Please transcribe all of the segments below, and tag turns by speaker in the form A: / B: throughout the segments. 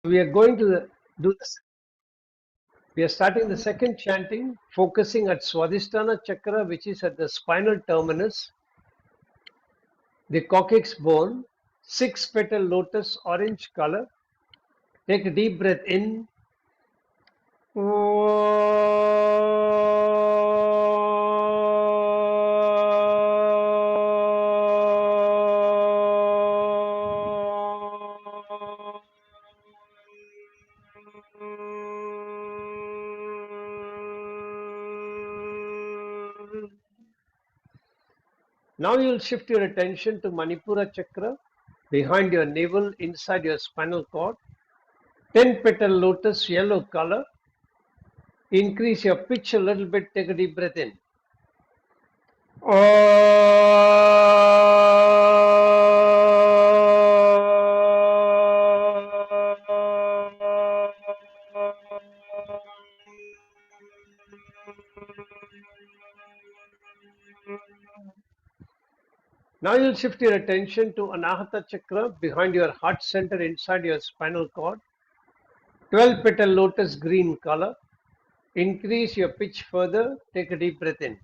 A: We are going to do this. We are starting the second chanting, focusing at Swadhisthana Chakra, which is at the spinal terminus, the coccyx bone, 6-petal lotus, orange color. Take a deep breath in. Now you will shift your attention to Manipura Chakra, behind your navel, inside your spinal cord. 10-petal lotus, yellow color. Increase your pitch a little bit. Take a deep breath in. Now you'll shift your attention to Anahata Chakra, behind your heart center, inside your spinal cord. 12-petal lotus, green color. Increase your pitch further. Take a deep breath in.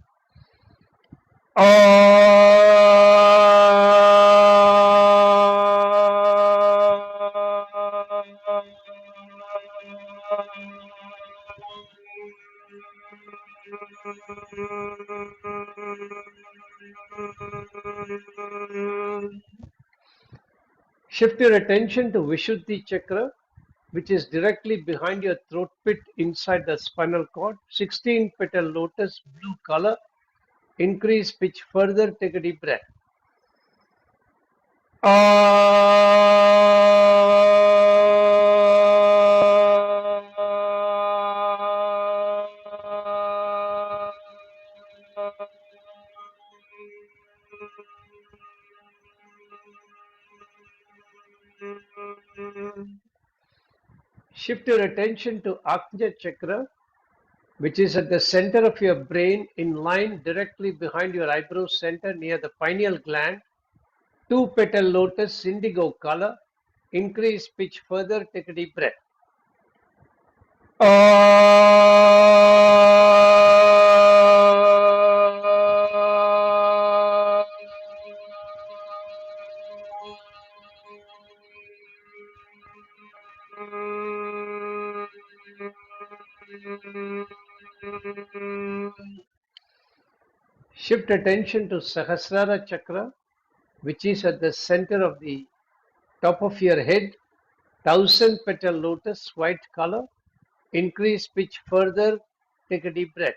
A: Shift your attention to Vishuddhi Chakra, which is directly behind your throat pit, inside the spinal cord. 16-petal lotus, blue color. Increase pitch further. Take a deep breath. Shift your attention to Ajna Chakra, which is at the center of your brain, in line directly behind your eyebrow center, near the pineal gland. 2-petal lotus, indigo color. Increase pitch further. Take a deep breath. Shift attention to Sahasrara Chakra, which is at the center of the top of your head. 1000-petal lotus, white color. Increase pitch further. Take a deep breath.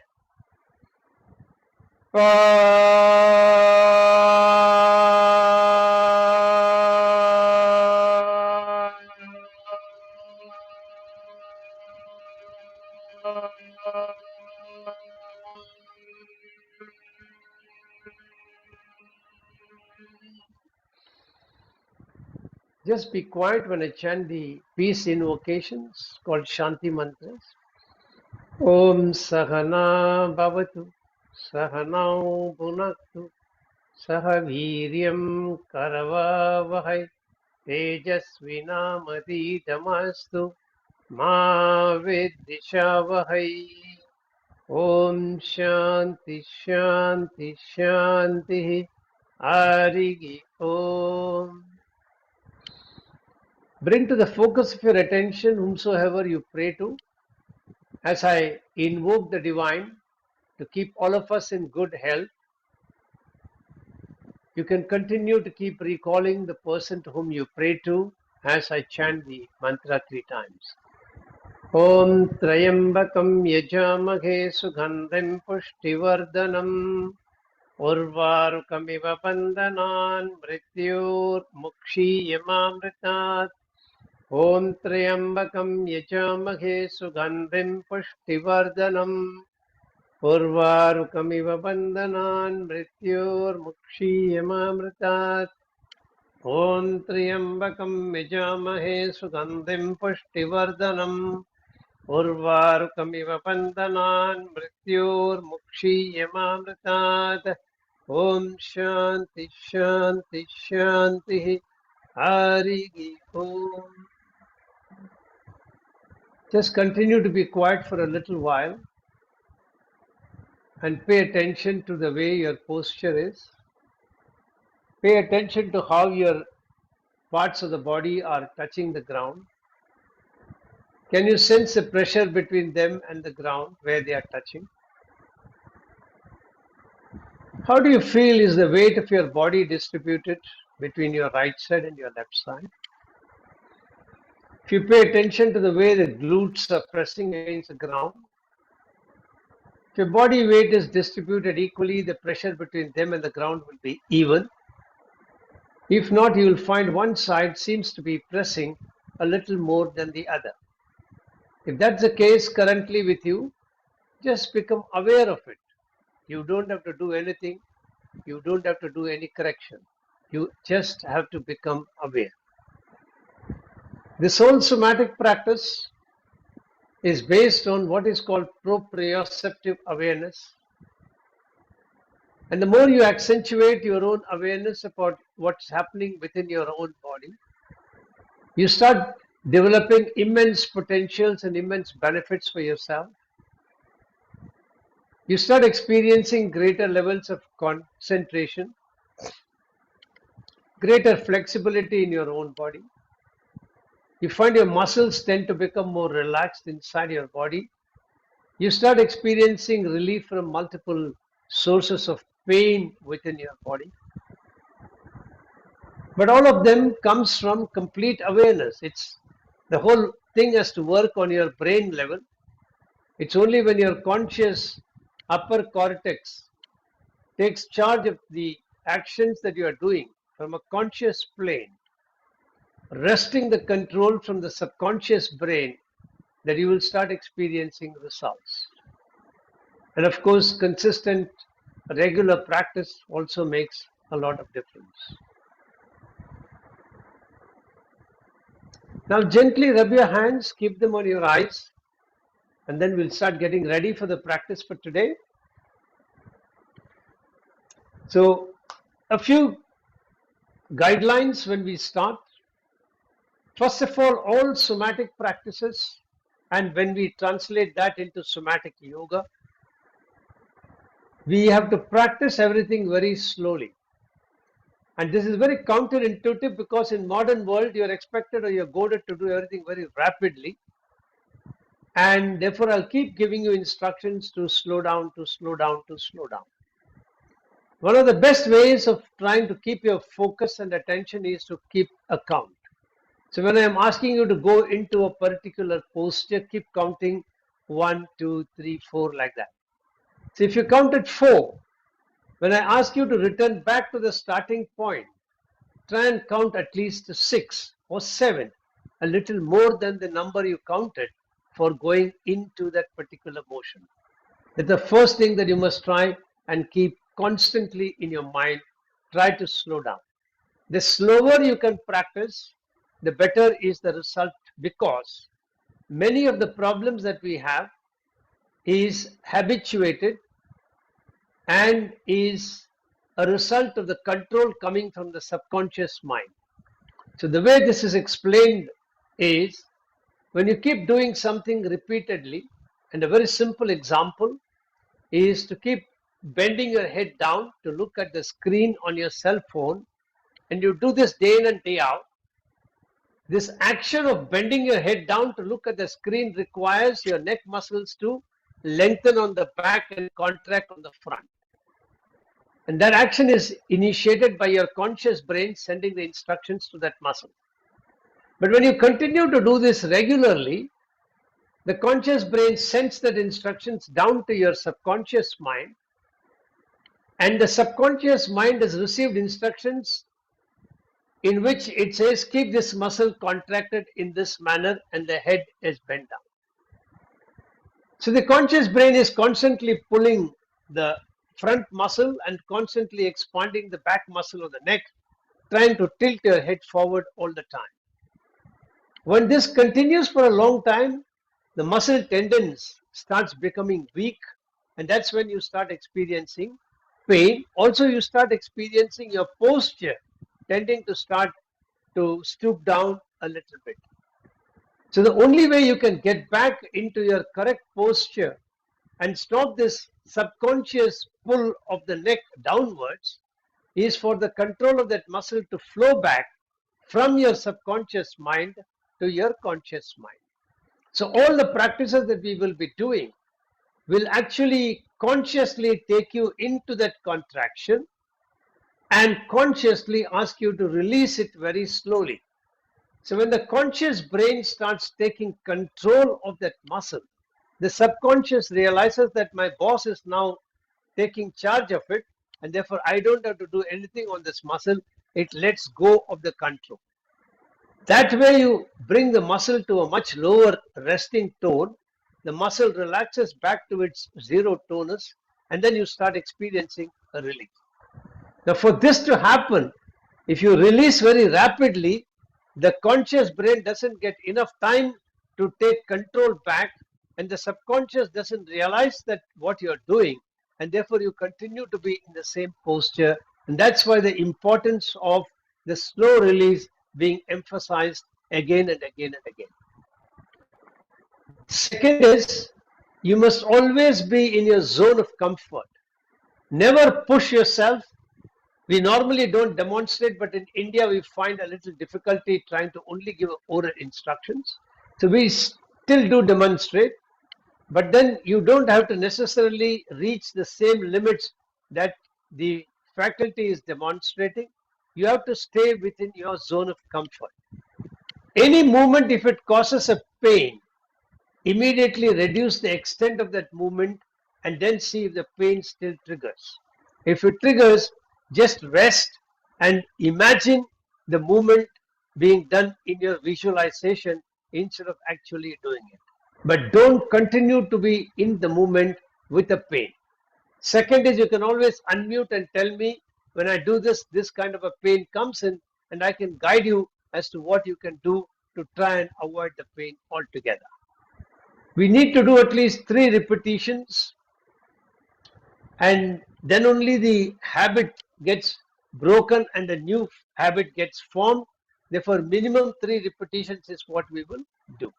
A: Just be quiet when I chant the peace invocations called Shanti mantras. Om Sahana Bhavatu Sahanau Bhunaktu Sahaviryam Karavavahai Tejasvinamaditamastु Ma Vidishavahai. Om Shanti Shanti Shanti Harigi Om. Bring to the focus of your attention whomsoever you pray to, as I invoke the divine to keep all of us in good health. You can continue to keep recalling the person to whom you pray to as I chant the mantra 3 times. Om Trayambakam Yajamahe Sugandhim Pushtivardhanam Urvarukamiva Bandhanan Mrityur Mukshiyamamritat. Om Trayambakam Yajamahe Sugandhim Pushtivardhanam Urvarukamiva Bandhanan Mrityur Mukshiyamamritat. Om Trayambakam Yajamahe Sugandhim Pushtivardhanam Urvarukamiva Bandhanan Mrityur Mukshiyamamritat. Om Shanti Shanti Shanti Hari Om. Just continue to be quiet for a little while and pay attention to the way your posture is. Pay attention to how your parts of the body are touching the ground. Can you sense the pressure between them and the ground where they are touching? How do you feel is the weight of your body distributed between your right side and your left side? If you pay attention to the way the glutes are pressing against the ground, if your body weight is distributed equally, the pressure between them and the ground will be even. If not, you will find one side seems to be pressing a little more than the other. If that's the case currently with you, just become aware of it. You don't have to do anything. You don't have to do any correction. You just have to become aware. This whole somatic practice is based on what is called proprioceptive awareness. And the more you accentuate your own awareness about what's happening within your own body, you start developing immense potentials and immense benefits for yourself. You start experiencing greater levels of concentration, greater flexibility in your own body. You find your muscles tend to become more relaxed inside your body. You start experiencing relief from multiple sources of pain within your body. But all of them comes from complete awareness. The whole thing has to work on your brain level. It's only when your conscious upper cortex takes charge of the actions that you are doing from a conscious plane, wresting the control from the subconscious brain, that you will start experiencing results. And of course, consistent, regular practice also makes a lot of difference. Now gently rub your hands, keep them on your eyes, and then we'll start getting ready for the practice for today. So a few guidelines when we start. First of all somatic practices, and when we translate that into somatic yoga, we have to practice everything very slowly. And this is very counterintuitive because in modern world you're expected or you're goaded to do everything very rapidly. And therefore I'll keep giving you instructions to slow down, to slow down, to slow down. One of the best ways of trying to keep your focus and attention is to keep a count. So when I'm asking you to go into a particular posture, keep counting 1, 2, 3, 4 like that. So if you counted 4, when I ask you to return back to the starting point, try and count at least 6 or 7, a little more than the number you counted for going into that particular motion. That's the first thing that you must try and keep constantly in your mind. Try to slow down. The slower you can practice, the better is the result, because many of the problems that we have is habituated and is a result of the control coming from the subconscious mind. So the way this is explained is, when you keep doing something repeatedly, and a very simple example is to keep bending your head down to look at the screen on your cell phone, and you do this day in and day out, this action of bending your head down to look at the screen requires your neck muscles to lengthen on the back and contract on the front. And that action is initiated by your conscious brain sending the instructions to that muscle. But when you continue to do this regularly, the conscious brain sends that instructions down to your subconscious mind, and the subconscious mind has received instructions in which it says keep this muscle contracted in this manner and the head is bent down. So the conscious brain is constantly pulling the front muscle and constantly expanding the back muscle of the neck, trying to tilt your head forward all the time. When this continues for a long time, the muscle tendons starts becoming weak, and that's when you start experiencing pain. Also, you start experiencing your posture tending to start to stoop down a little bit. So the only way you can get back into your correct posture and stop this subconscious pull of the neck downwards is for the control of that muscle to flow back from your subconscious mind to your conscious mind. So all the practices that we will be doing will actually consciously take you into that contraction and consciously ask you to release it very slowly. So when the conscious brain starts taking control of that muscle, the subconscious realizes that my boss is now taking charge of it, and therefore I don't have to do anything on this muscle. It lets go of the control. That way you bring the muscle to a much lower resting tone. The muscle relaxes back to its zero tonus, and then you start experiencing a release. Now, for this to happen, if you release very rapidly, the conscious brain doesn't get enough time to take control back, and the subconscious doesn't realize that what you're doing, and therefore you continue to be in the same posture. And that's why the importance of the slow release being emphasized again and again and again. Second is, you must always be in your zone of comfort. Never push yourself. We normally don't demonstrate, but in India we find a little difficulty trying to only give oral instructions. So we still do demonstrate, but then you don't have to necessarily reach the same limits that the faculty is demonstrating. You have to stay within your zone of comfort. Any movement, if it causes a pain, immediately reduce the extent of that movement and then see if the pain still triggers. If it triggers, just rest and imagine the movement being done in your visualization instead of actually doing it. But don't continue to be in the movement with the pain. Second is, you can always unmute and tell me when I do this, this kind of a pain comes in, and I can guide you as to what you can do to try and avoid the pain altogether. We need to do at least 3 repetitions, and then only the habit gets broken and a new habit gets formed. Therefore, minimum 3 repetitions is what we will do.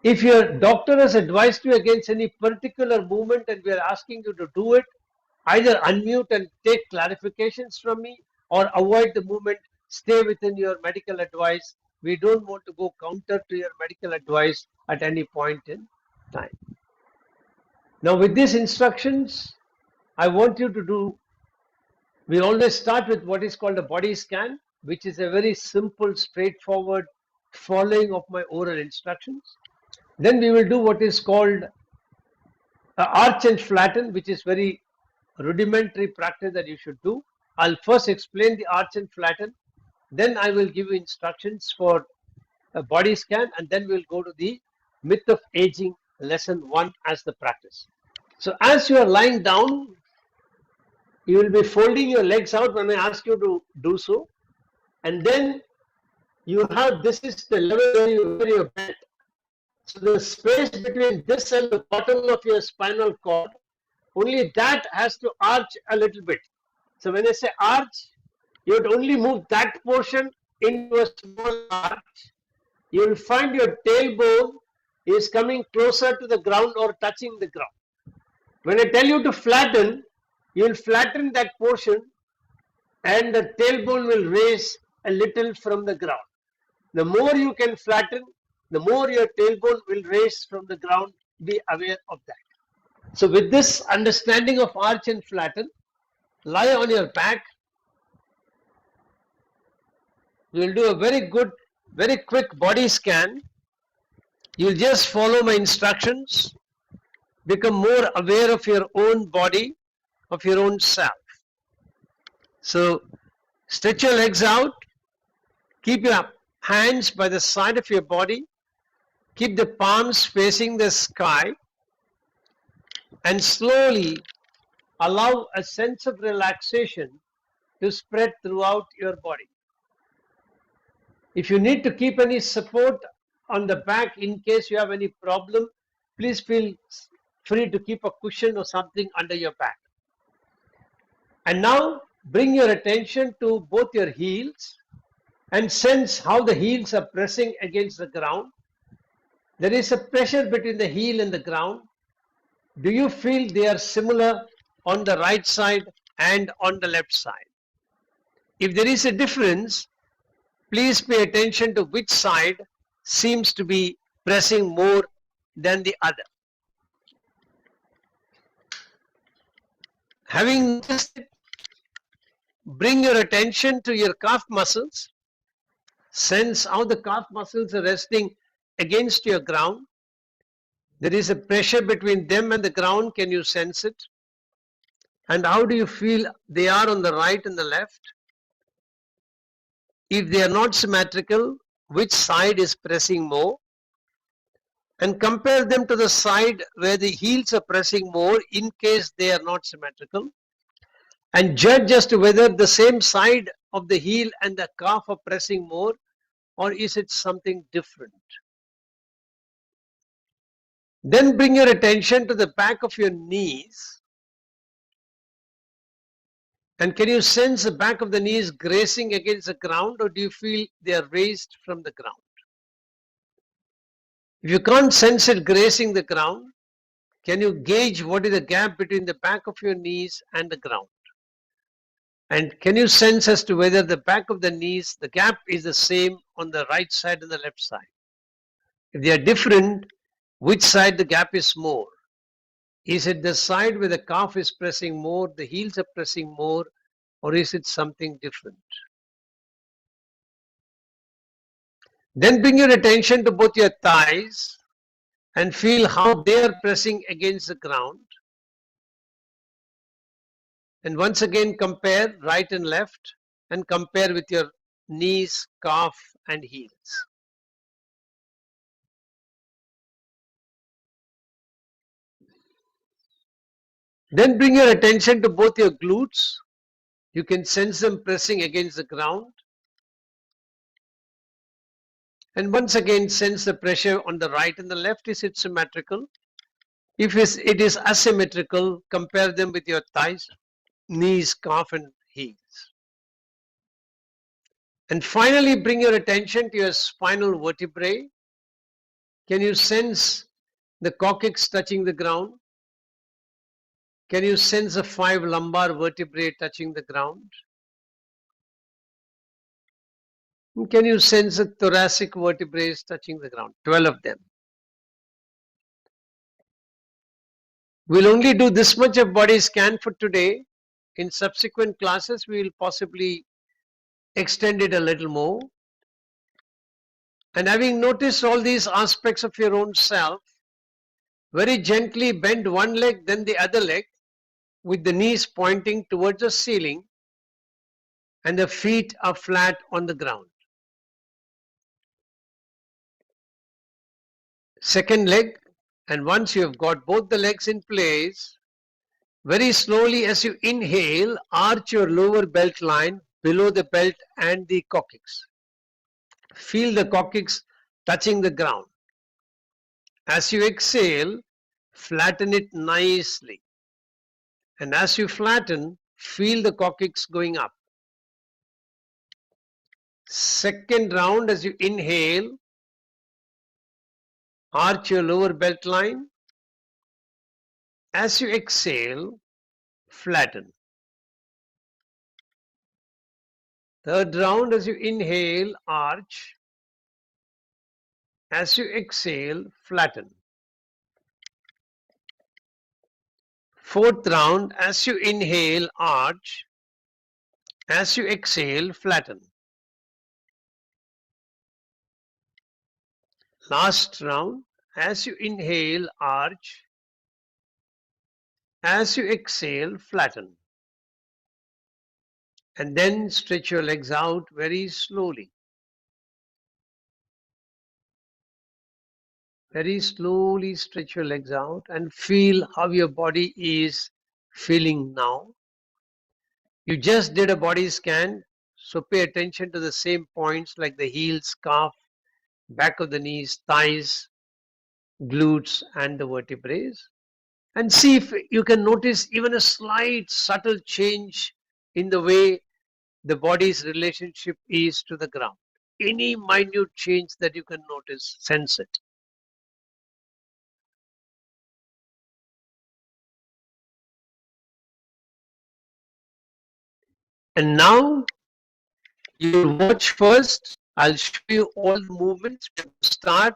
A: If your doctor has advised you against any particular movement and we are asking you to do it, either unmute and take clarifications from me or avoid the movement, stay within your medical advice. We don't want to go counter to your medical advice at any point in time. Now, with these instructions, I want you to do, we always start with what is called a body scan, which is a very simple, straightforward following of my oral instructions. Then we will do what is called arch and flatten, which is very rudimentary practice that you should do. I'll first explain the arch and flatten, then I will give you instructions for a body scan, and then we'll go to the myth of aging lesson 1 as the practice. So as you are lying down, you will be folding your legs out when I ask you to do so, and then you have, this is the level where you wear your belt. So the space between this and the bottom of your spinal cord, only that has to arch a little bit. So when I say arch, you have to only move that portion into a small arch. You will find your tailbone is coming closer to the ground or touching the ground. When I tell you to flatten, you will flatten that portion and the tailbone will raise a little from the ground. The more you can flatten, the more your tailbone will raise from the ground. Be aware of that. So with this understanding of arch and flatten, lie on your back. We will do a very good, very quick body scan. You'll just follow my instructions. Become more aware of your own body, of your own self. So stretch your legs out. Keep your hands by the side of your body. Keep the palms facing the sky. And slowly allow a sense of relaxation to spread throughout your body. If you need to keep any support on the back in case you have any problem, please feel free to keep a cushion or something under your back. And now bring your attention to both your heels and sense how the heels are pressing against the ground. There is a pressure between the heel and the ground. Do you feel they are similar on the right side and on the left side? If there is a difference, please pay attention to which side seems to be pressing more than the other. Having noticed it, bring your attention to your calf muscles. Sense how the calf muscles are resting against your ground. There is a pressure between them and the ground. Can you sense it? And how do you feel they are on the right and the left? If they are not symmetrical, which side is pressing more? And compare them to the side where the heels are pressing more in case they are not symmetrical. And judge as to whether the same side of the heel and the calf are pressing more, or is it something different? Then bring your attention to the back of your knees. And can you sense the back of the knees grazing against the ground, or do you feel they are raised from the ground? If you can't sense it grazing the ground, can you gauge what is the gap between the back of your knees and the ground? And can you sense as to whether the back of the knees, the gap is the same on the right side and the left side? If they are different, which side the gap is more? Is it the side where the calf is pressing more, the heels are pressing more, or is it something different? Then bring your attention to both your thighs and feel how they are pressing against the ground. And once again compare right and left and compare with your knees, calf and heels. Then bring your attention to both your glutes. You can sense them pressing against the ground. And once again sense the pressure on the right and the left. Is it symmetrical? If it is asymmetrical, compare them with your thighs, knees, calf and heels. And finally bring your attention to your spinal vertebrae. Can you sense the coccyx touching the ground? Can you sense the 5 lumbar vertebrae touching the ground? And can you sense the thoracic vertebrae touching the ground? 12 of them. We'll only do this much of body scan for today. In subsequent classes, we will possibly extend it a little more. And having noticed all these aspects of your own self, very gently bend one leg, then the other leg, with the knees pointing towards the ceiling and the feet are flat on the ground. Second leg, and once you have got both the legs in place, very slowly as you inhale, arch your lower belt line below the belt and the coccyx. Feel the coccyx touching the ground. As you exhale, flatten it nicely. And as you flatten, feel the coccyx going up. Second round, as you inhale, arch your lower belt line. As you exhale, flatten. Third round, as you inhale, arch. As you exhale, flatten. Fourth round, as you inhale, arch. As you exhale, flatten. Last round, as you inhale, arch. As you exhale, flatten. And then stretch your legs out very slowly. Very slowly stretch your legs out and feel how your body is feeling now. You just did a body scan, so pay attention to the same points like the heels, calf, back of the knees, thighs, glutes and the vertebrae. And see if you can notice even a slight subtle change in the way the body's relationship is to the ground. Any minute change that you can notice, sense it. And now you watch first. I'll show you all the movements. We have to start.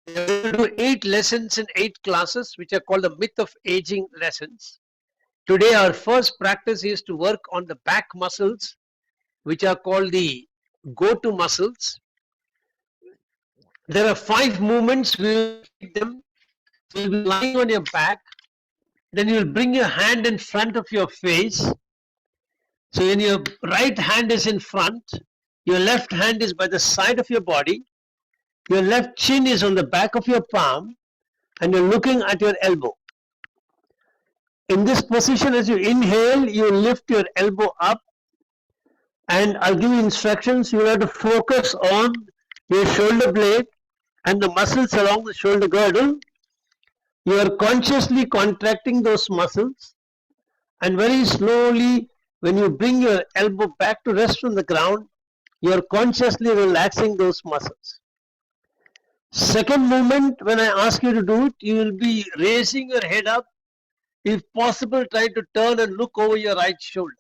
A: We are going to do 8 lessons in 8 classes, which are called the myth of aging lessons. Today, our first practice is to work on the back muscles, which are called the go-to muscles. There are 5 movements. We will repeat them. You'll be lying on your back. Then you'll bring your hand in front of your face. So when your right hand is in front, your left hand is by the side of your body. Your left chin is on the back of your palm, and you're looking at your elbow. In this position, as you inhale, you lift your elbow up, and I'll give you instructions. You have to focus on your shoulder blade and the muscles along the shoulder girdle. You are consciously contracting those muscles, and very slowly, when you bring your elbow back to rest on the ground, you are consciously relaxing those muscles. Second movement, when I ask you to do it, you will be raising your head up. If possible, try to turn and look over your right shoulder.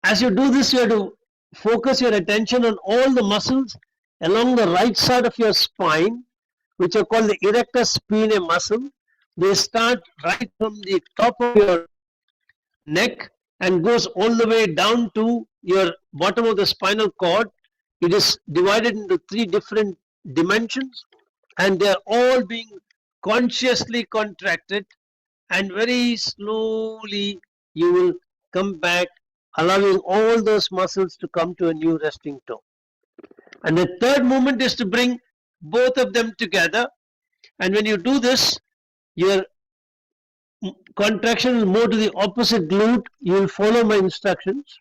A: As you do this, you have to focus your attention on all the muscles along the right side of your spine, which are called the erector spinae muscle. They start right from the top of your neck and goes all the way down to your bottom of the spinal cord. It is divided into 3 different dimensions, and they are all being consciously contracted, and very slowly you will come back, allowing all those muscles to come to a new resting tone. And the third movement is to bring both of them together, and when you do this, your contraction will move to the opposite glute. You will follow my instructions.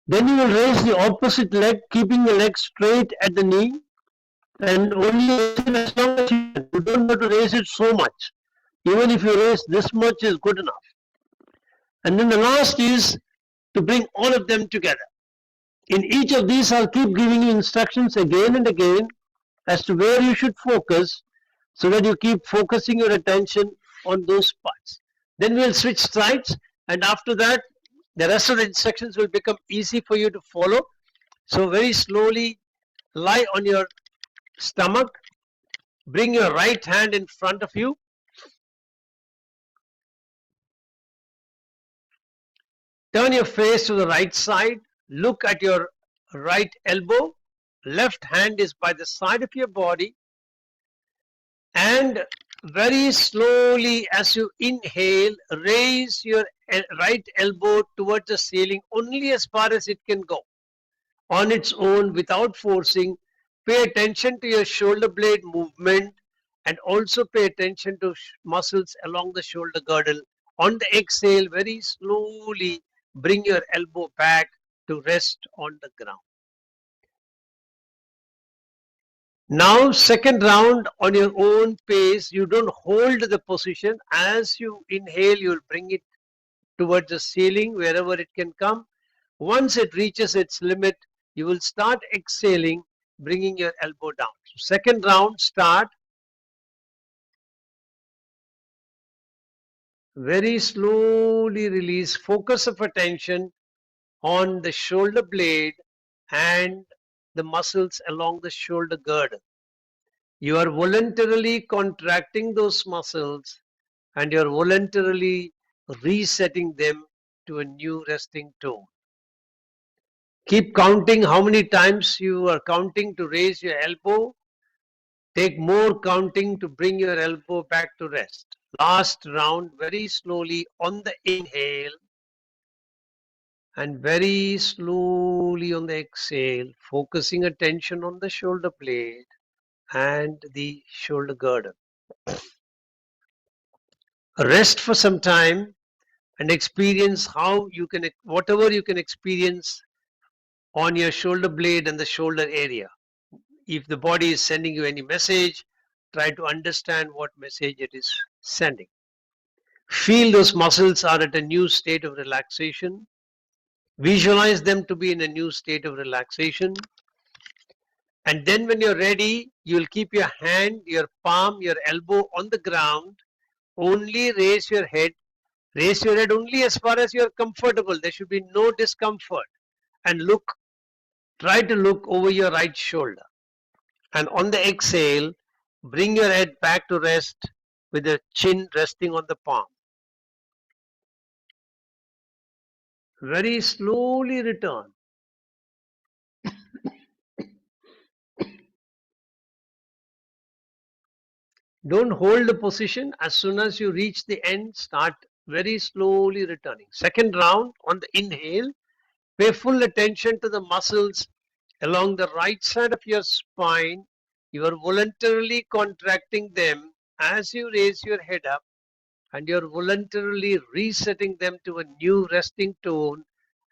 A: Then you will raise the opposite leg, keeping the leg straight at the knee, and only as long as you can. You don't have to raise it so much. Even if you raise this much is good enough. And then the last is to bring all of them together. In each of these, I'll keep giving you instructions again and again as to where you should focus, so that you keep focusing your attention on those parts. Then we'll switch sides, and after that, the rest of the instructions will become easy for you to follow. So very slowly lie on your stomach, bring your right hand in front of you, turn your face to the right side, look at your right elbow, left hand is by the side of your body, and very slowly as you inhale, raise your right elbow towards the ceiling only as far as it can go on its own without forcing. Pay attention to your shoulder blade movement, and also pay attention to muscles along the shoulder girdle. On the exhale, very slowly bring your elbow back to rest on the ground. Now, second round on your own pace. You don't hold the position. As you inhale, you'll bring it towards the ceiling wherever it can come. Once it reaches its limit, you will start exhaling, bringing your elbow down. So second round, start. Very slowly release. Focus of attention on the shoulder blade and the muscles along the shoulder girdle. You are voluntarily contracting those muscles, and you are voluntarily resetting them to a new resting tone. Keep counting how many times you are counting to raise your elbow. Take more counting to bring your elbow back to rest. Last round, very slowly on the inhale, and very slowly on the exhale, focusing attention on the shoulder blade and the shoulder girdle. Rest for some time and experience how you can, whatever you can experience on your shoulder blade and the shoulder area. If the body is sending you any message, try to understand what message it is sending. Feel those muscles are at a new state of relaxation. Visualize them to be in a new state of relaxation. And then when you're ready, you'll keep your hand, your palm, your elbow on the ground. Only raise your head. Raise your head only as far as you're comfortable. There should be no discomfort. And try to look over your right shoulder. And on the exhale, bring your head back to rest with the chin resting on the palm. Very slowly return. Don't hold the position. As soon as you reach the end, start very slowly returning. Second round, on the inhale, pay full attention to the muscles along the right side of your spine. You are voluntarily contracting them as you raise your head up, and you're voluntarily resetting them to a new resting tone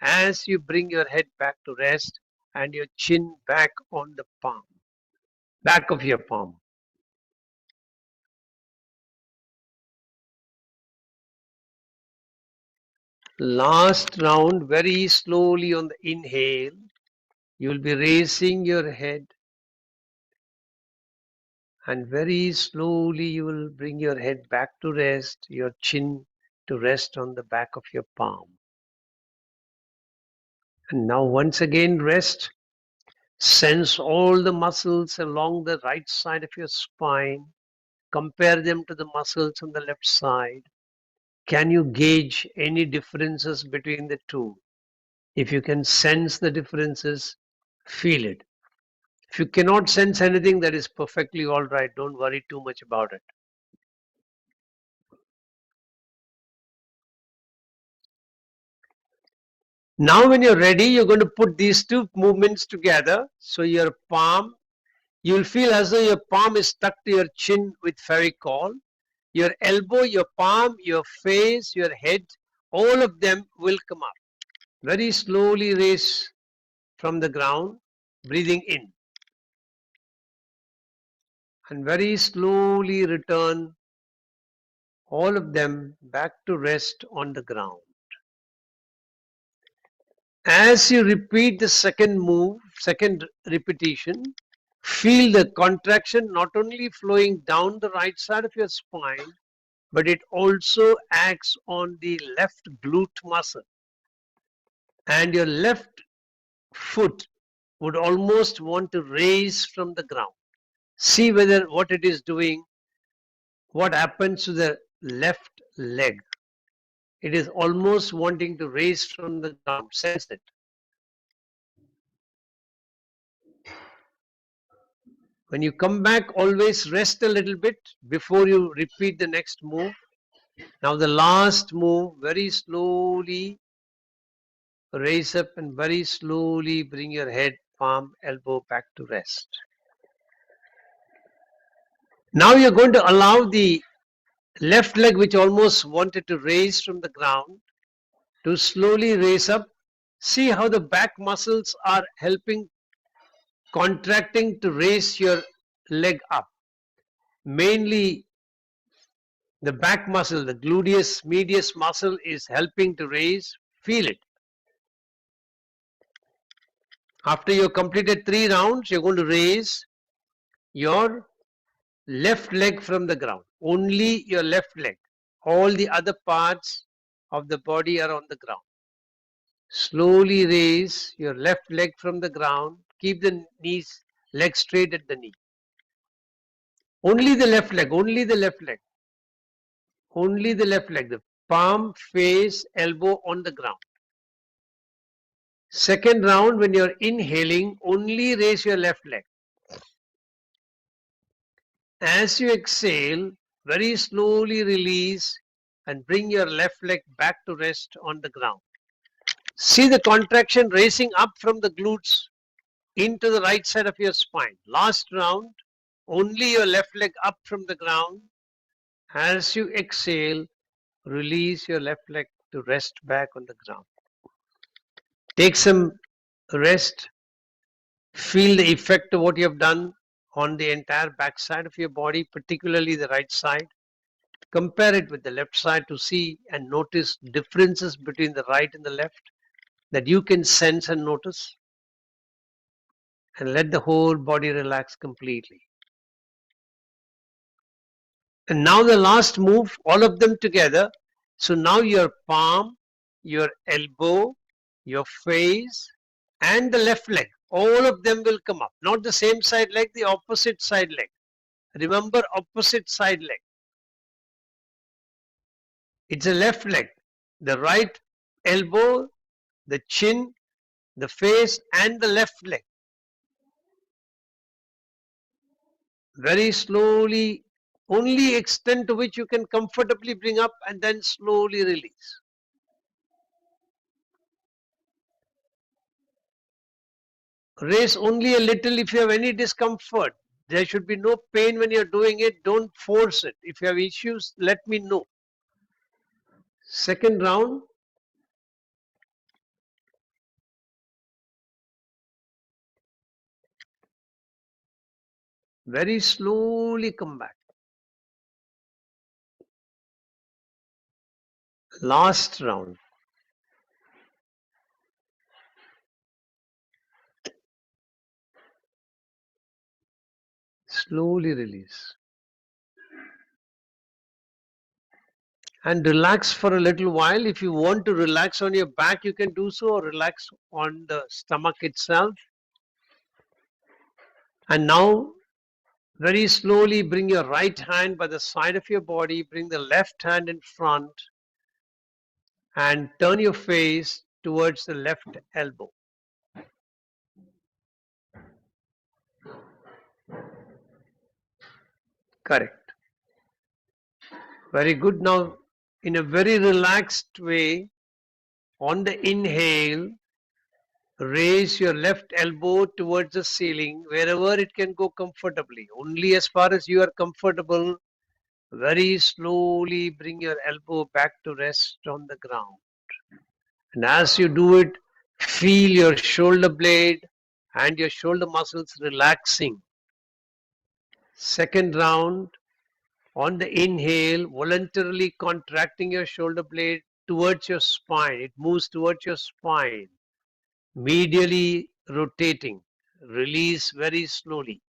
A: as you bring your head back to rest and your chin back on the back of your palm. Last round, very slowly on the inhale, you will be raising your head, and very slowly you will bring your head back to rest, your chin to rest on the back of your palm. And now once again rest. Sense all the muscles along the right side of your spine. Compare them to the muscles on the left side. Can you gauge any differences between the two? If you can sense the differences, feel it. If you cannot sense anything, that is perfectly all right. Don't worry too much about it. Now when you're ready, you're going to put these two movements together. So your palm, you'll feel as though your palm is stuck to your chin with Fevicol. Your elbow, your palm, your face, your head, all of them will come up. Very slowly raise from the ground, breathing in. And very slowly return all of them back to rest on the ground. As you repeat the second repetition, feel the contraction not only flowing down the right side of your spine, but it also acts on the left glute muscle. And your left foot would almost want to raise from the ground. See whether what it is doing, what happens to the left leg. It is almost wanting to raise from the ground. Sense it. When you come back, always rest a little bit before you repeat the next move. Now the last move, very slowly raise up and very slowly bring your head, palm, elbow back to rest. Now you're going to allow the left leg, which almost wanted to raise from the ground, to slowly raise up. See how the back muscles are helping, contracting to raise your leg up. Mainly the back muscle, the gluteus medius muscle is helping to raise. Feel it. After you completed 3 rounds, you're going to raise your left leg from the ground. Only your left leg. All the other parts of the body are on the ground. Slowly raise your left leg from the ground. Keep the leg straight at the knee. Only the left leg, only the left leg. Only the left leg. The palm, face, elbow on the ground. Second round, when you're inhaling, only raise your left leg. As you exhale, very slowly release and bring your left leg back to rest on the ground. See the contraction raising up from the glutes into the right side of your spine. Last round, only your left leg up from the ground. As you exhale, release your left leg to rest back on the ground. Take some rest. Feel the effect of what you have done on the entire back side of your body, particularly the right side. Compare it with the left side to see and notice differences between the right and the left. that you can sense and notice, and let the whole body relax completely. And now the last move, all of them together. So now your palm, your elbow, your face, and the left leg, all of them will come up. Not the same side leg, the opposite side leg. Remember, opposite side leg. It's a left leg. The right elbow, the chin, the face, and the left leg. Very slowly, only extent to which you can comfortably bring up and then slowly release. Raise only a little if you have any discomfort. There should be no pain when you're doing it. Don't force it. If you have issues, let me know. Second round. Very slowly come back. Last round. Slowly release. And relax for a little while. If you want to relax on your back, you can do so, or relax on the stomach itself. And now, very slowly bring your right hand by the side of your body, bring the left hand in front, and turn your face towards the left elbow. Correct. Very good. Now, in a very relaxed way, on the inhale, raise your left elbow towards the ceiling wherever it can go comfortably. Only as far as you are comfortable, very slowly bring your elbow back to rest on the ground. And as you do it, feel your shoulder blade and your shoulder muscles relaxing. Second round, on the inhale, voluntarily contracting your shoulder blade towards your spine. It moves towards your spine, medially rotating. Release very slowly.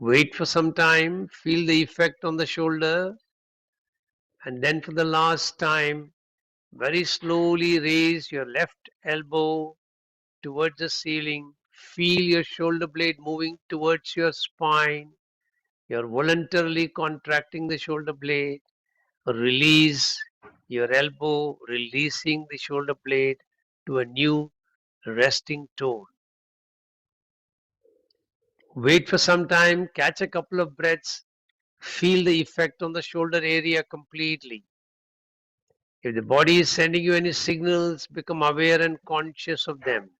A: Wait for some time, feel the effect on the shoulder, and then for the last time, very slowly raise your left elbow towards the ceiling. Feel your shoulder blade moving towards your spine. You're voluntarily contracting the shoulder blade. Release your elbow, releasing the shoulder blade to a new resting tone. Wait for some time, catch a couple of breaths, feel the effect on the shoulder area completely. If the body is sending you any signals, become aware and conscious of them.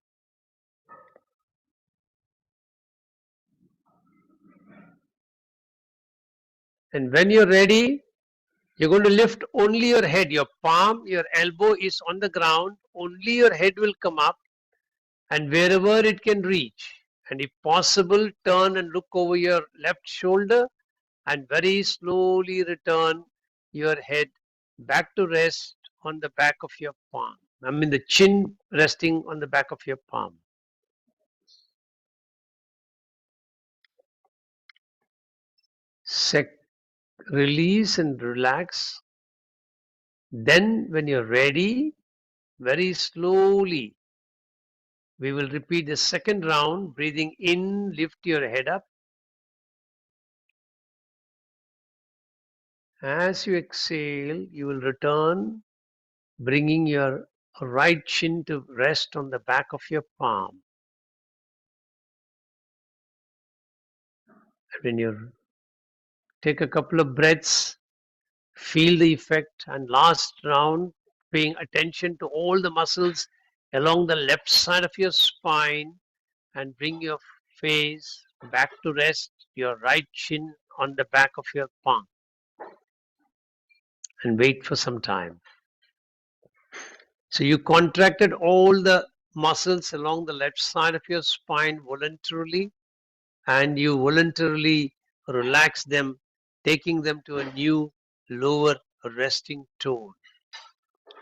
A: And when you're ready, you're going to lift only your head. Your palm, your elbow is on the ground. Only your head will come up, and wherever it can reach. And if possible, turn and look over your left shoulder and very slowly return your head back to rest on the back of your palm. I mean, the chin resting on the back of your palm. Release and relax. Then, when you're ready, very slowly, we will repeat the second round. Breathing in, lift your head up. As you exhale, you will return, bringing your right chin to rest on the back of your palm. And when you take a couple of breaths, feel the effect, and last round, paying attention to all the muscles along the left side of your spine, and bring your face back to rest, your right chin on the back of your palm, and wait for some time. So you contracted all the muscles along the left side of your spine voluntarily, and you voluntarily relax them, taking them to a new lower resting tone.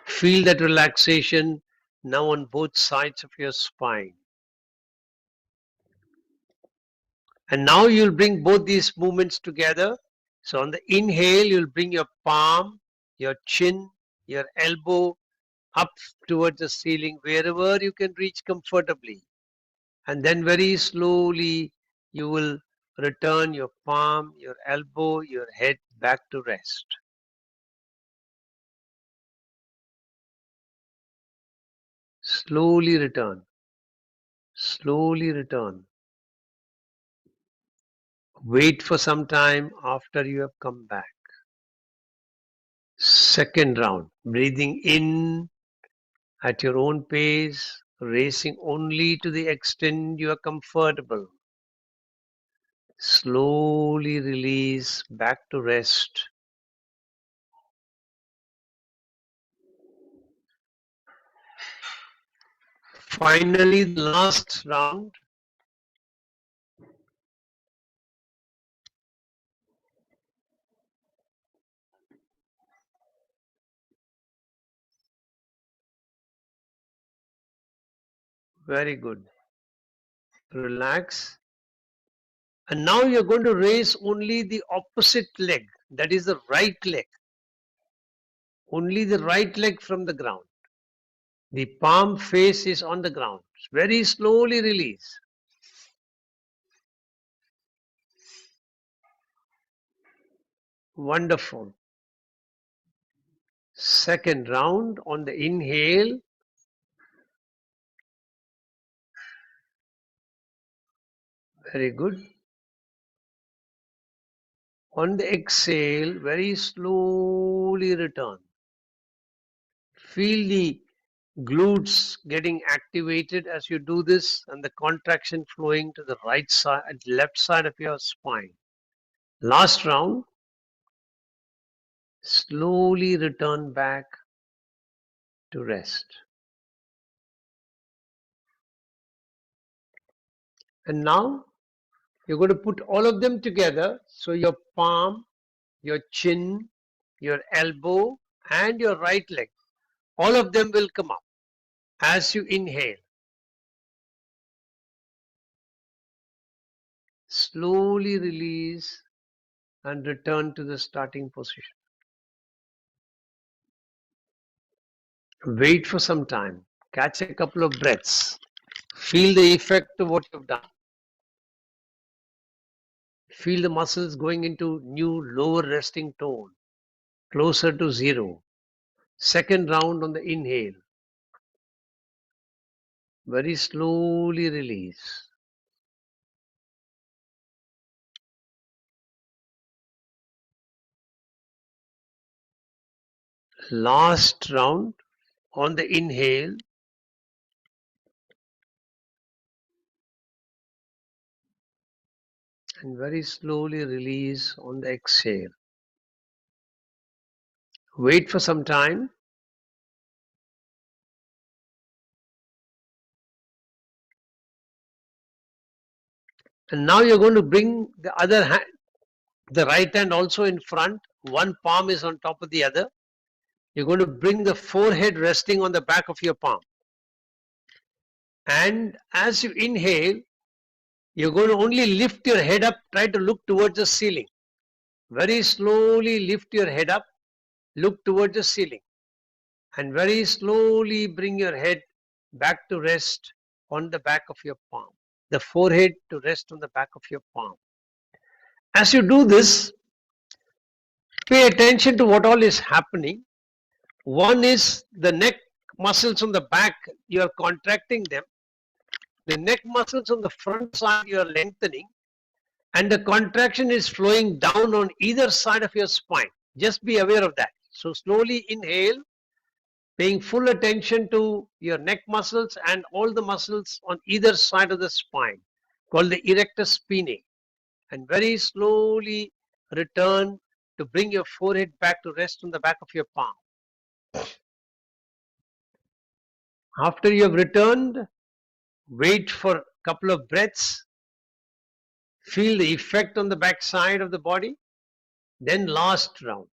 A: Feel that relaxation now on both sides of your spine. And now you'll bring both these movements together. So on the inhale, you'll bring your palm, your chin, your elbow up towards the ceiling, wherever you can reach comfortably. And then very slowly, you will return your palm, your elbow, your head back to rest. Slowly return. Slowly return. Wait for some time after you have come back. Second round. Breathing in at your own pace, racing only to the extent you are comfortable. Slowly release back to rest. Finally, the last round. Very good. Relax. And now you're going to raise only the opposite leg, that is the right leg. Only the right leg from the ground. The palm face is on the ground. Very slowly release. Wonderful. Second round on the inhale. Very good. On the exhale, very slowly return. Feel the glutes getting activated as you do this and the contraction flowing to the right side, left side of your spine. Last round, slowly return back to rest. And now you're going to put all of them together. So your palm, your chin, your elbow, and your right leg, all of them will come up as you inhale. Slowly release and return to the starting position. Wait for some time. Catch a couple of breaths. Feel the effect of what you've done. Feel the muscles going into new lower resting tone, closer to zero. Second round on the inhale. Very slowly release. Last round on the inhale. And very slowly release on the exhale. Wait for some time. And now you're going to bring the other hand, the right hand also in front. One palm is on top of the other. You're going to bring the forehead resting on the back of your palm. And as you inhale, you're going to only lift your head up, try to look towards the ceiling. Very slowly lift your head up, look towards the ceiling. And very slowly bring your head back to rest on the back of your palm. The forehead to rest on the back of your palm. As you do this, pay attention to what all is happening. One is the neck muscles on the back, you are contracting them. The neck muscles on the front side, you are lengthening. And the contraction is flowing down on either side of your spine. Just be aware of that. So slowly inhale, paying full attention to your neck muscles and all the muscles on either side of the spine, called the erector spinae. And very slowly return to bring your forehead back to rest on the back of your palm. After you have returned, wait for a couple of breaths. Feel the effect on the back side of the body. Then last round.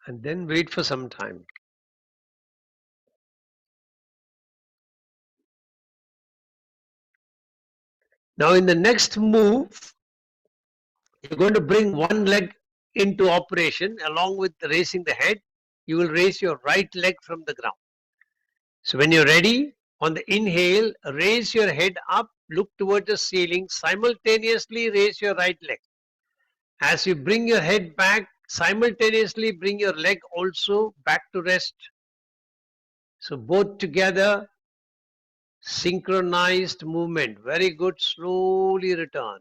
A: and then wait for some time. Now in the next move, you're going to bring one leg into operation along with raising the head. You will raise your right leg from the ground. So when you're ready, on the inhale, raise your head up, look towards the ceiling, simultaneously raise your right leg. As you bring your head back, simultaneously bring your leg also back to rest. So both together, synchronized movement. Very good. Slowly return.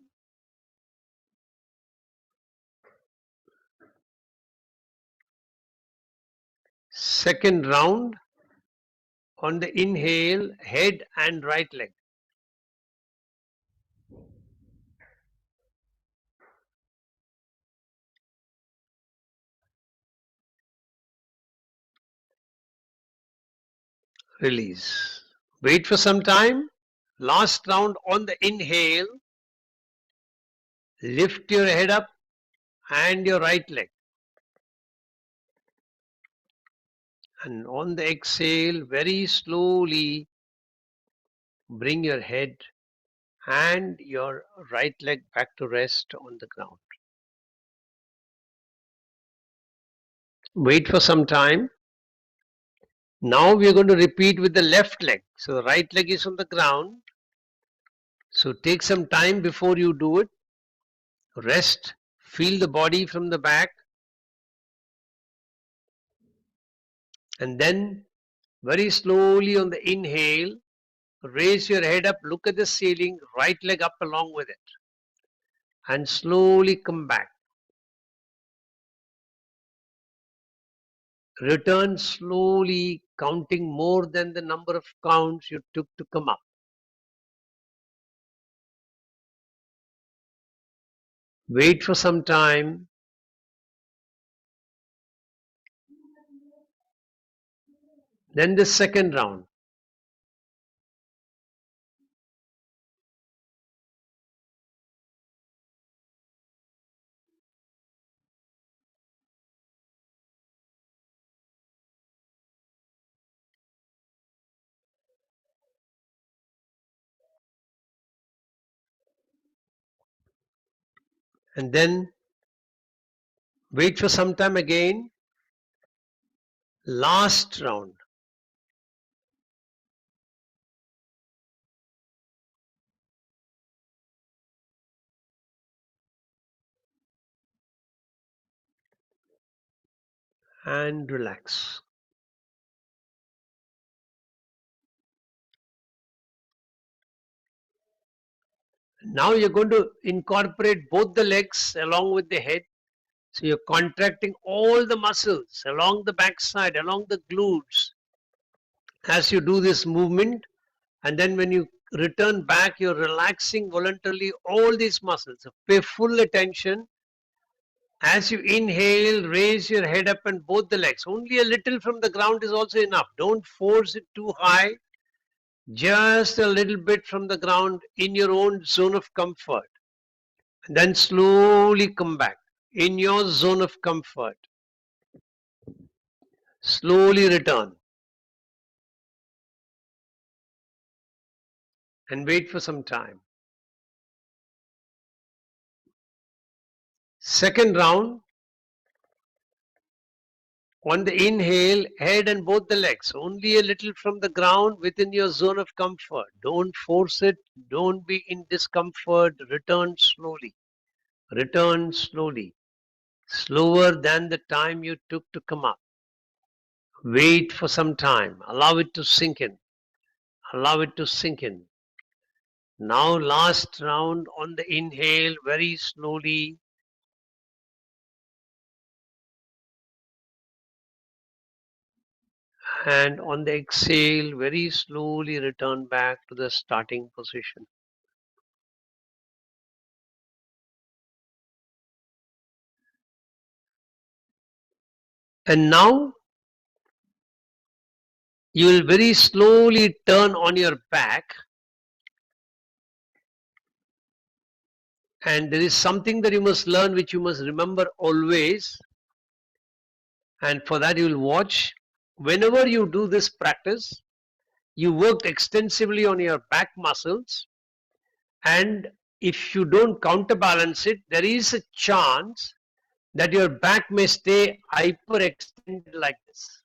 A: Second round. On the inhale, head and right leg. Release. Wait for some time. Last round on the inhale, lift your head up and your right leg. And on the exhale, very slowly bring your head and your right leg back to rest on the ground. Wait for some time. Now we are going to repeat with the left leg. So the right leg is on the ground. So take some time before you do it. Rest. Feel the body from the back. And then very slowly on the inhale, raise your head up, look at the ceiling, right leg up along with it. And slowly come back. Return slowly, counting more than the number of counts you took to come up. Wait for some time. Then the second round. And then wait for some time again. Last round. And relax. Now you're going to incorporate both the legs along with the head. So you're contracting all the muscles along the backside, along the glutes as you do this movement. And then when you return back, you're relaxing voluntarily all these muscles. So pay full attention. As you inhale, raise your head up and both the legs. Only a little from the ground is also enough. Don't force it too high. Just a little bit from the ground in your own zone of comfort. And then slowly come back in your zone of comfort. Slowly return and wait for some time. Second round, on the inhale, head and both the legs, only a little from the ground within your zone of comfort. Don't force it, don't be in discomfort. Return slowly. Return slowly. Slower than the time you took to come up. Wait for some time. Allow it to sink in. Allow it to sink in. Now, last round on the inhale, very slowly. And on the exhale, very slowly return back to the starting position. And now you will very slowly turn on your back. And there is something that you must learn, which you must remember always. And for that, you will watch. Whenever you do this practice, you worked extensively on your back muscles, and if you don't counterbalance it, there is a chance that your back may stay hyperextended like this.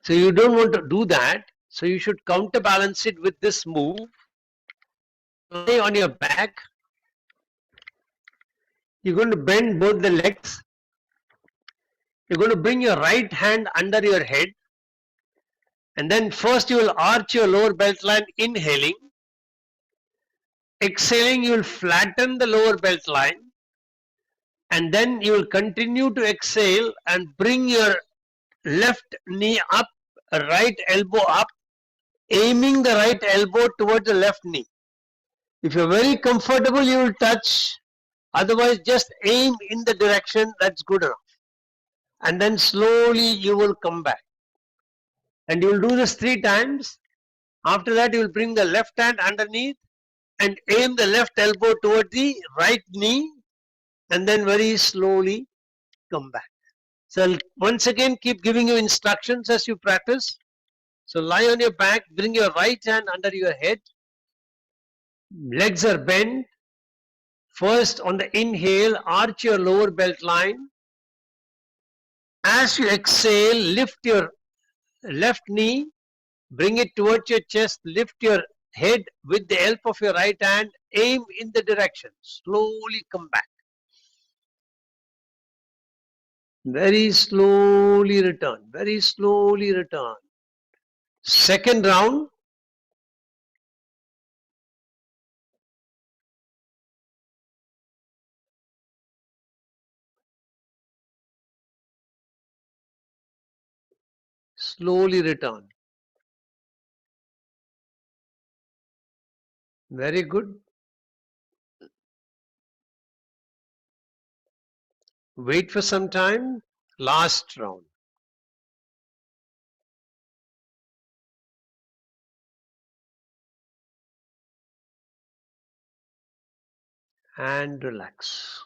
A: So you don't want to do that. So you should counterbalance it with this move. Lie on your back. You're going to bend both the legs. You're going to bring your right hand under your head. And then first you will arch your lower belt line, inhaling. Exhaling, you will flatten the lower belt line. And then you will continue to exhale and bring your left knee up, right elbow up, aiming the right elbow towards the left knee. If you're very comfortable, you will touch. Otherwise, just aim in the direction, that's good enough. And then slowly you will come back. And you will do this 3 times. After that, you will bring the left hand underneath and aim the left elbow toward the right knee, and then very slowly come back. So I'll once again keep giving you instructions as you practice. So lie on your back, bring your right hand under your head. Legs are bent. First, on the inhale, arch your lower belt line. As you exhale, lift your left knee, bring it towards your chest, lift your head with the help of your right hand, aim in the direction. Slowly come back. Very slowly return. Very slowly return. Second round. Slowly return. Very good. Wait for some time. Last round. And relax.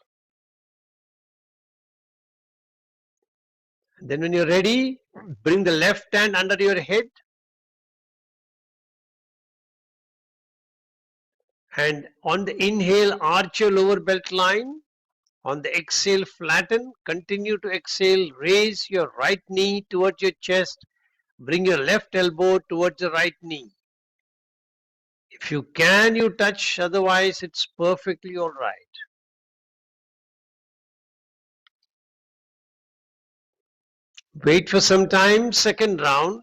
A: Then when you're ready, bring the left hand under your head and on the inhale, arch your lower belt line. On the exhale, flatten. Continue to exhale. Raise your right knee towards your chest. Bring your left elbow towards the right knee. If you can, you touch. Otherwise, it's perfectly all right. Wait for some time. Second round.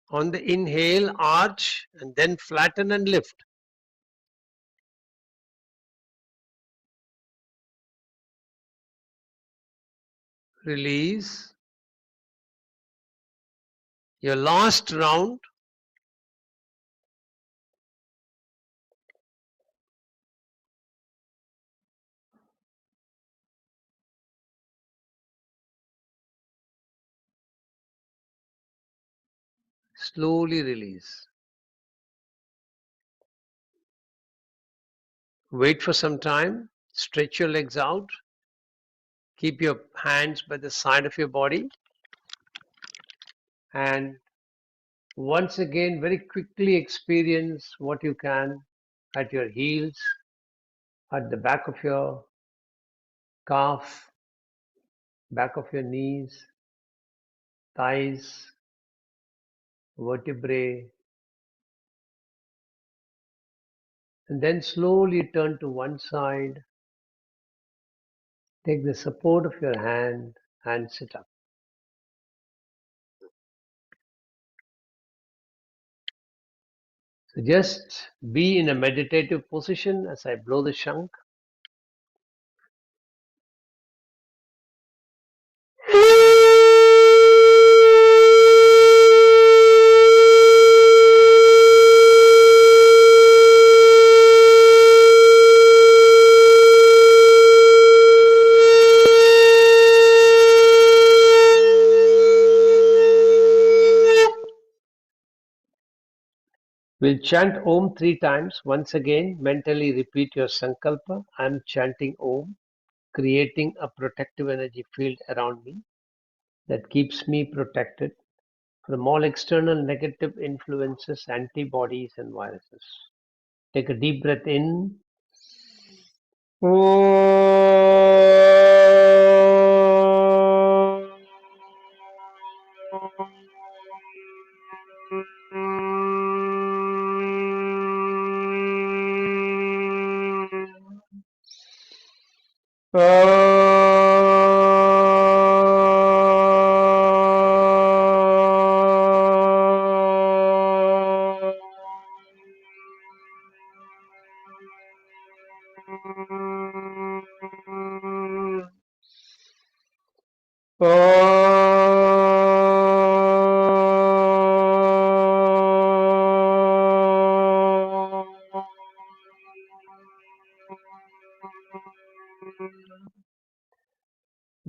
A: On the inhale, arch and then flatten and lift. Release. Your last round. Slowly release. Wait for some time. Stretch your legs out. Keep your hands by the side of your body. And once again, very quickly experience what you can at your heels, at the back of your calf, back of your knees, thighs, vertebrae, and then slowly turn to one side. Take the support of your hand and sit up. So just be in a meditative position as I blow the shank. We'll chant Om 3 times. Once again, mentally repeat your Sankalpa. I am chanting Om, creating a protective energy field around me that keeps me protected from all external negative influences, antibodies, and viruses. Take a deep breath in.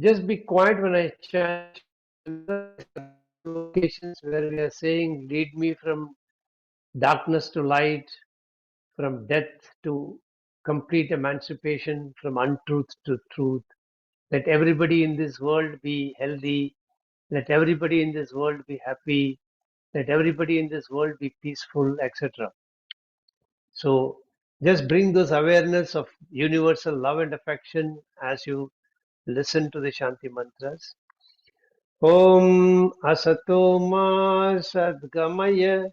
A: Just be quiet when I chant. Locations where we are saying, lead me from darkness to light, from death to complete emancipation, from untruth to truth. Let everybody in this world be healthy. Let everybody in this world be happy. Let everybody in this world be peaceful, etc. So just bring those awareness of universal love and affection as you listen to the Shanti mantras. Om Asato Ma Sadgamaya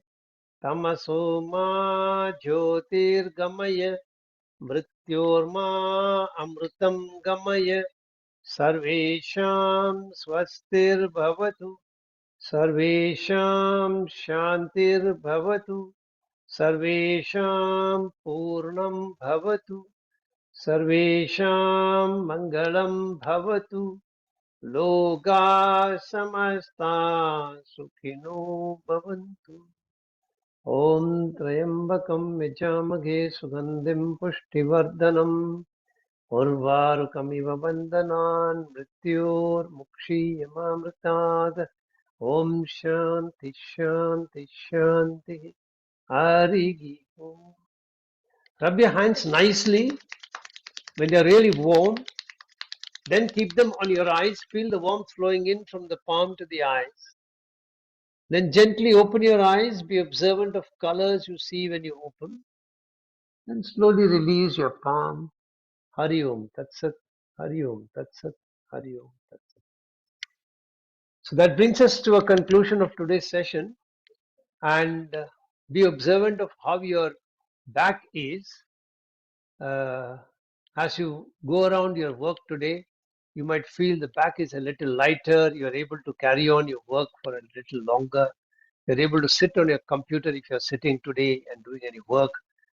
A: Tamaso Ma Jyotirgamaya Mrityorma Amrutam Gamaya Sarvesham Swastir Bhavatu Sarvesham Shantir Bhavatu Sarvesham Purnam Bhavatu Sarvesham Mangalam Bhavatu Loka Samasta Sukhino Bhavantu. Om Trayambakam Yajamaghe Sugandhim Pushtivardhanam Urvarukamiva Bandhanan Mrityor Mukshiyamamritad. Om Shanti Shanti Shanti. Hari Om. Rub your hands nicely when they are really warm. Then keep them on your eyes. Feel the warmth flowing in from the palm to the eyes. Then gently open your eyes. Be observant of colors you see when you open. Then slowly release your palm. Hari Om Tat Sat. Hari Om Tat Sat. Hari Om Tat Sat. So that brings us to a conclusion of today's session. And be observant of how your back is. As you go around your work today, you might feel the back is a little lighter. You're able to carry on your work for a little longer. You're able to sit on your computer if you're sitting today and doing any work,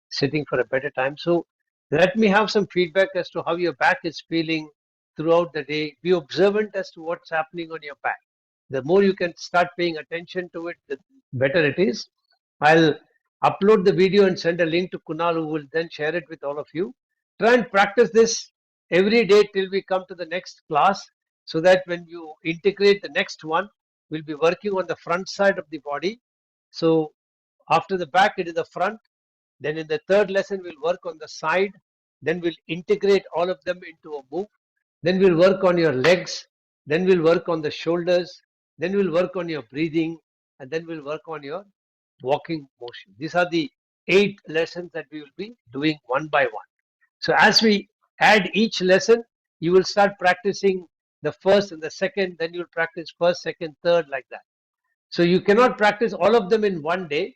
A: sitting for a better time. So let me have some feedback as to how your back is feeling throughout the day. Be observant as to what's happening on your back. The more you can start paying attention to it, the better it is. I'll upload the video and send a link to Kunal, who will then share it with all of you. Try and practice this every day till we come to the next class, so that when you integrate the next one, we'll be working on the front side of the body. So after the back, it is the front. Then in the third lesson, we'll work on the side. Then we'll integrate all of them into a move. Then we'll work on your legs. Then we'll work on the shoulders. Then we'll work on your breathing. And then we'll work on your walking motion. These are the 8 lessons that we will be doing one by one. So as we add each lesson, you will start practicing the first and the second, then you'll practice first, second, third, like that. So you cannot practice all of them in one day.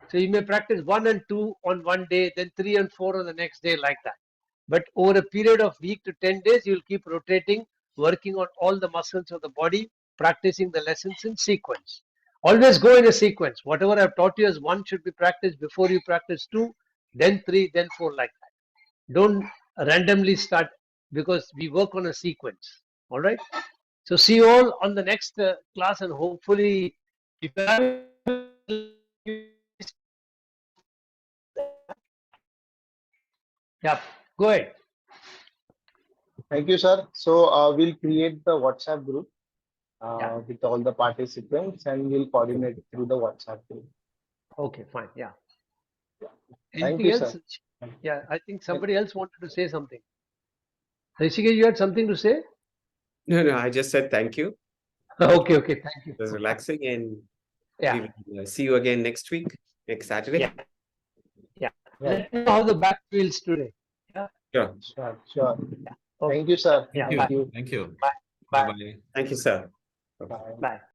A: So you may practice 1 and 2 on one day, then 3 and 4 on the next day, like that. But over a period of week to 10 days, you'll keep rotating, working on all the muscles of the body, practicing the lessons in sequence. Always go in a sequence. Whatever I've taught you as 1 should be practiced before you practice 2, then 3, then 4, like that. Don't randomly start, because we work on a sequence. All right. So see you all on the next class, and hopefully, if you have, yeah, go ahead.
B: Thank you, sir. So we'll create the WhatsApp group
A: Yeah.
B: with all the participants and we'll coordinate through the WhatsApp group.
A: Okay, fine. Yeah.
B: Thank
A: Anything
B: you,
A: else?
B: sir.
A: Yeah, I think somebody else wanted to say something. Rishikesh, you had something to say?
C: No, I just said thank you.
A: Okay, okay, thank you.
C: It was relaxing, and
A: Yeah,
C: we will see you again next week, next Saturday.
A: yeah, yeah.
B: Right.
A: Let me know how the back feels today. Yeah,
C: Sure.
B: Sure, sure.
A: okay.
B: Thank you, sir.
A: Yeah,
D: Thank
A: bye,
D: you.
B: Thank you.
D: Thank you.
A: bye,
D: Bye
A: bye,
D: bye.
C: Thank you, sir.
B: Bye.
A: bye.